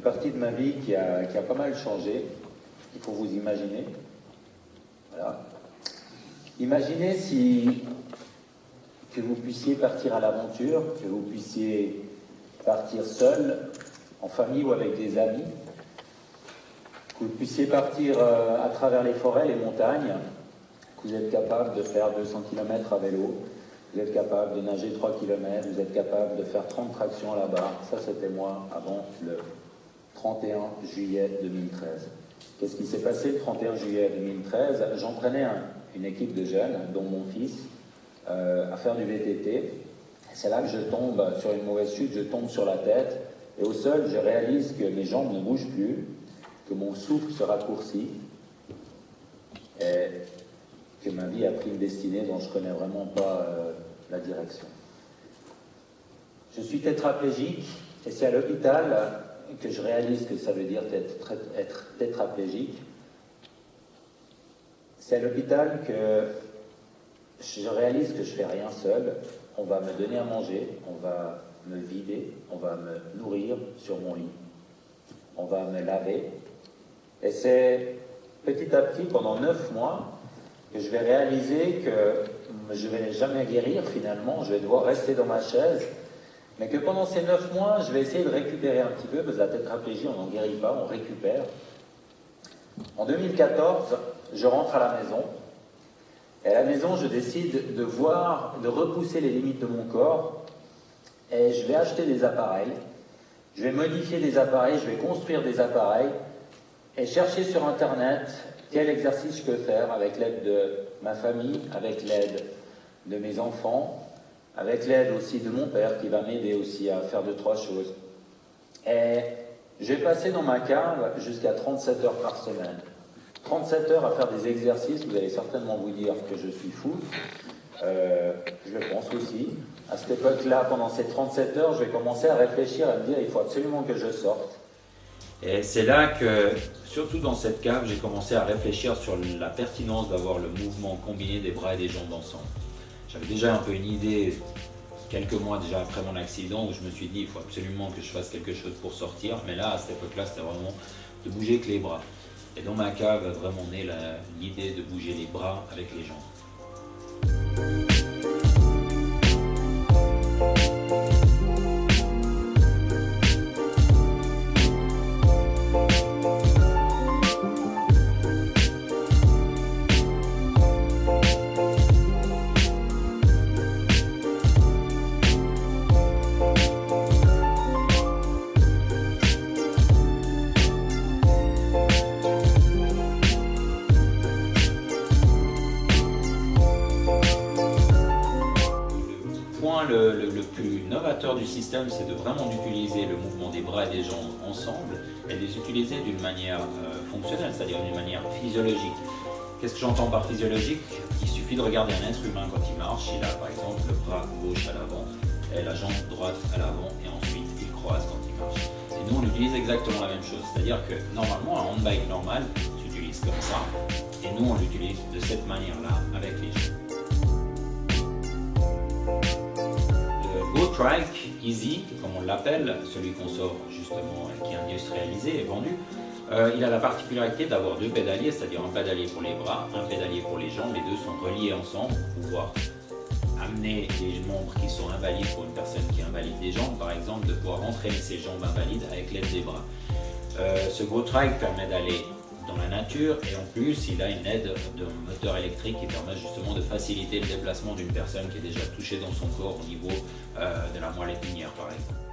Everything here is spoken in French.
partie de ma vie qui a pas mal changé. Il faut vous imaginer. Voilà. Imaginez que vous puissiez partir à l'aventure, que vous puissiez partir seul, en famille ou avec des amis, que vous puissiez partir à travers les forêts, les montagnes, que vous êtes capable de faire 200 km à vélo, vous êtes capable de nager 3 km, vous êtes capable de faire 30 tractions à la barre. Ça, c'était moi avant le 31 juillet 2013. Qu'est-ce qui s'est passé le 31 juillet 2013? J'entraînais une équipe de jeunes, dont mon fils, à faire du VTT. C'est là que je tombe sur une mauvaise chute, je tombe sur la tête, et au sol, je réalise que mes jambes ne bougent plus, que mon souffle se raccourcit, et que ma vie a pris une destinée dont je ne connais vraiment pas la direction. Je suis tétraplégique, et c'est à l'hôpital que je réalise que ça veut dire être tétraplégique. C'est à l'hôpital que je réalise que je ne fais rien seul. On va me donner à manger, on va me vider, on va me nourrir sur mon lit, on va me laver. Et c'est petit à petit, pendant 9 mois, que je vais réaliser que je ne vais jamais guérir finalement, je vais devoir rester dans ma chaise, mais que pendant ces 9 mois, je vais essayer de récupérer un petit peu, parce que la tétraplégie, on n'en guérit pas, on récupère. En 2014, je rentre à la maison, et à la maison, je décide de repousser les limites de mon corps, et je vais acheter des appareils, je vais modifier des appareils, je vais construire des appareils, et chercher sur Internet quel exercice je peux faire avec l'aide de ma famille, avec l'aide de mes enfants, avec l'aide aussi de mon père qui va m'aider aussi à faire 2-3 choses. Et j'ai passé dans ma cave jusqu'à 37 heures par semaine. 37 heures à faire des exercices, vous allez certainement vous dire que je suis fou. Je le pense aussi. À cette époque-là, pendant ces 37 heures, je vais commencer à réfléchir, à me dire il faut absolument que je sorte. Et c'est là que, surtout dans cette cave, j'ai commencé à réfléchir sur la pertinence d'avoir le mouvement combiné des bras et des jambes ensemble. J'avais déjà un peu une idée, quelques mois déjà après mon accident, où je me suis dit il faut absolument que je fasse quelque chose pour sortir. Mais là, à cette époque-là, c'était vraiment de bouger que les bras. Et dans ma cave, vraiment née l'idée de bouger les bras avec les jambes. Le plus novateur du système, c'est de vraiment d'utiliser le mouvement des bras et des jambes ensemble et de les utiliser d'une manière fonctionnelle, c'est-à-dire d'une manière physiologique. Qu'est-ce que j'entends par physiologique? Il suffit de regarder un être humain quand il marche, il a par exemple le bras gauche à l'avant et la jambe droite à l'avant et ensuite il croise quand il marche. Et nous on utilise exactement la même chose, c'est-à-dire que normalement un handbike normal s'utilise comme ça et nous on l'utilise de cette manière-là avec les jambes. GoTrike Easy, comme on l'appelle, celui qu'on sort justement, qui est industrialisé et vendu, il a la particularité d'avoir 2 pédaliers, c'est-à-dire un pédalier pour les bras, un pédalier pour les jambes. Les deux sont reliés ensemble pour pouvoir amener les membres qui sont invalides pour une personne qui invalide des jambes, par exemple, de pouvoir entraîner ses jambes invalides avec l'aide des bras. Ce GoTrike permet d'aller dans la nature et en plus il a une aide de moteur électrique qui permet justement de faciliter le déplacement d'une personne qui est déjà touchée dans son corps au niveau de la moelle épinière par exemple.